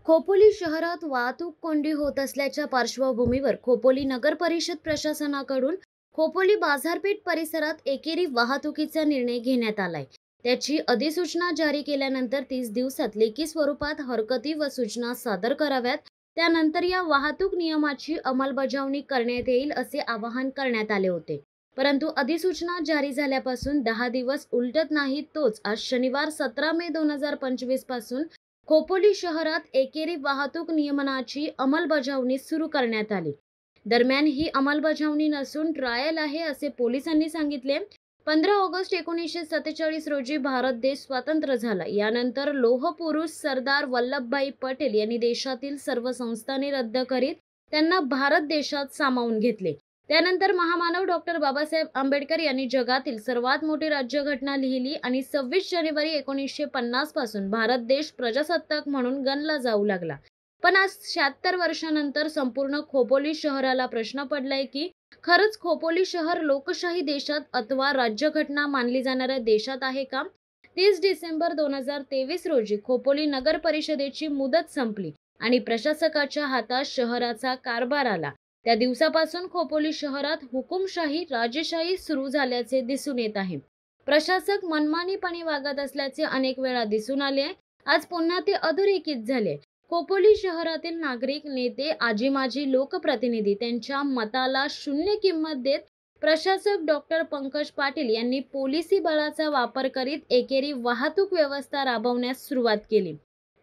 खोपोली शहरात वाहतूक कोंडी होत असल्याच्या पार्श्वभूमीवर खोपोली नगर परिषद प्रशासनाकडून खोपोली बाजारपेठ परिसरात एकेरी वाहतुकीचा निर्णय घेण्यात आलाय। त्याची अधिसूचना जारी केल्यानंतर 30 दिवसात लेखी स्वरूपात हरकती व सूचना सादर कराव्यात। त्यानंतर या वाहतूक नियमाची अंमलबजावणी करण्यात येईल असे आवाहन करण्यात आले होते। परंतु अधिसूचना जारी झाल्यापासून 10 दिवस उलटत नाहीत। तोच आज शनिवार 17 मे 2025 पासून खोपोली शहरात एकेरी वाहतूक नियमनाची अंमलबजावणी सुरू करण्यात आली। दरम्यान ही अंमलबजावणी नसून ट्रायल आहे असे पोलिसांनी सांगितले। 15 ऑगस्ट 1947 रोजी भारत देश स्वतंत्र झाला। यानंतर लोह पुरुष सरदार वल्लभभाई पटेल यांनी देशातील सर्व संस्थाने रद्द करीत त्यांना भारत देशात सामावून घेतले। त्यानंतर महामानव डॉक्टर बाबासाहेब आंबेडकर यांनी जगातील सर्वात मोठी राज्यघटना लिहिली आणि 26 जानेवारी 1950 पासून भारत देश प्रजासत्ताक म्हणून गणला जाऊ लागला। पण आज 76 वर्षांनंतर संपूर्ण खोपोली शहराला प्रश्न पडलाय की खरंच खोपोली शहर लोकशाही देशात अथवा राज्यघटना मानली जाणाऱ्या देशात आहे का? 30 डिसेंबर 2023 रोजी खोपोली नगर परिषदेची मुदत संपली आणि प्रशासकाच्या हातात शहराचा कारभार आला। त्या दिवसापासून खोपोली शहरात हुकुमशाही राजेशाही सुरू झाल्याचे दिसून येत आहे। प्रशासक मनमानीपणे वागत असल्याचे अनेक वेळा दिसून आले। आज पुन्हा ते अधोरेखित झाले। खोपोली शहरातील नागरिक, नेते, आजी-माजी लोकप्रतिनिधी त्यांच्या मताला शून्य किंमत देत प्रशासक डॉक्टर पंकज पाटील यांनी पोलिसी बळाचा वापर करीत एकेरी वाहतूक व्यवस्था राबवण्यास सुरुवात केली।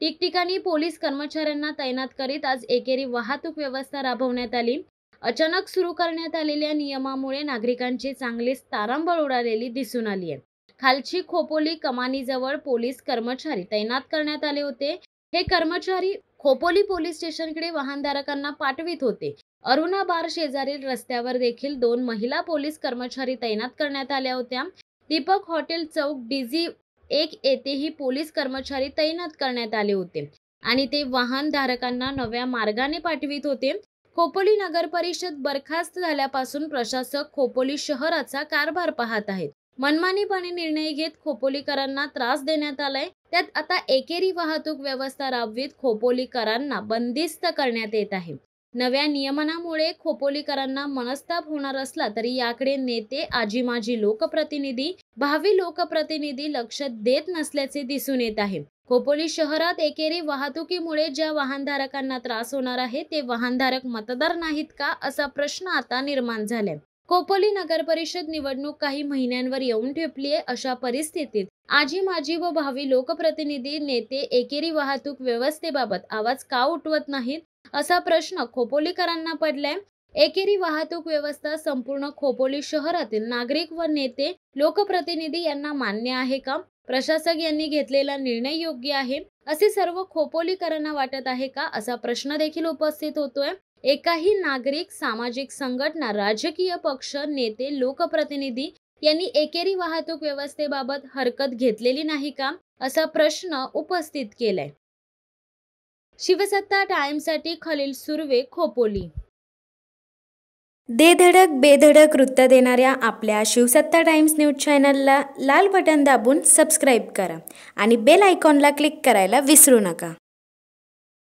ठिकठिकाणी पोलीस कर्मचाऱ्यांना तैनात करीत आज एकेरी वाहतूक व्यवस्था राबवण्यात आली। अचानक सुरू करण्यात आलेल्या नियमामुळे नागरिकांची चांगलीच तारांबळ उडालेली दिसून आली आहे। खालची खोपोली कमानीजवळ पोलीस कर्मचारी तैनात करण्यात आले होते। हे कर्मचारी खोपोली पोलीस स्टेशनकडे वाहनधारकांना पाठवित होते। अरुणा बार शेजारील रस्त्यावर देखील 2 महिला पोलीस कर्मचारी तैनात करण्यात आल्या होत्या। दीपक हॉटेल चौक DG 1 येथेही पोलीस कर्मचारी तैनात करण्यात आले होते आणि ते वाहनधारकांना नव्या मार्गाने पाठवित होते। खोपोली नगर परिषद बरखास्त झाल्यापासून प्रशासक खोपोली शहराचा कारभार पाहत आहेत। मनमानीपणे निर्णय घेत खोपोलीकरांना त्रास देण्यात आलाय। त्यात आता एकेरी वाहतूक व्यवस्था राबवित खोपोलीकरांना बंदिस्त करण्यात येत आहे। नव्या नियमनामुळे खोपोलीकरांना मनस्ताप होणार असला तरी याकडे नेते, आजी-माजी लोकप्रतिनिधी, भावी लोकप्रतिनिधी लक्ष देत नसल्याचे दिसून येत आहे। खोपोली शहरात एकेरी वाहतुकीमुळे ज्या वाहनधारकांना त्रास होणार आहे ते वाहनधारक मतदार नाहीत का, असा प्रश्न आता निर्माण झालाय। खोपोली नगर परिषद निवडणूक काही महिन्यांवर येऊन ठेपलीये। अशा परिस्थितीत आजी-माजी व भावी लोकप्रतिनिधी, नेते एकेरी वाहतूक व्यवस्थेबाबत आवाज का उठवत नाहीत, असा प्रश्न खोपोलीकरांना पडलाय। एकेरी वाहतूक व्यवस्था संपूर्ण खोपोली शहरातील नागरिक व नेते, लोकप्रतिनिधी यांना मान्य आहे का? प्रशासक यांनी घेतलेला निर्णय योग्य आहे असे सर्व खोपोलीकरांना वाटत आहे का, असा प्रश्न देखील उपस्थित होतोय। एकाही नागरिक, सामाजिक संघटना, राजकीय पक्ष, नेते, लोकप्रतिनिधी यांनी एकेरी वाहतूक व्यवस्थेबाबत हरकत घेतलेली नाही का, असा प्रश्न उपस्थित केलाय। शिवसत्ता टाइम्ससाठी खलील सुर्वे, खोपोली। दे धडक बेधडक वृत्त देणाऱ्या आपल्या शिवसत्ता टाइम्स न्यूज चॅनलला लाल बटन दाबून सबस्क्राईब करा आणि बेल आयकॉनला क्लिक करायला विसरू नका।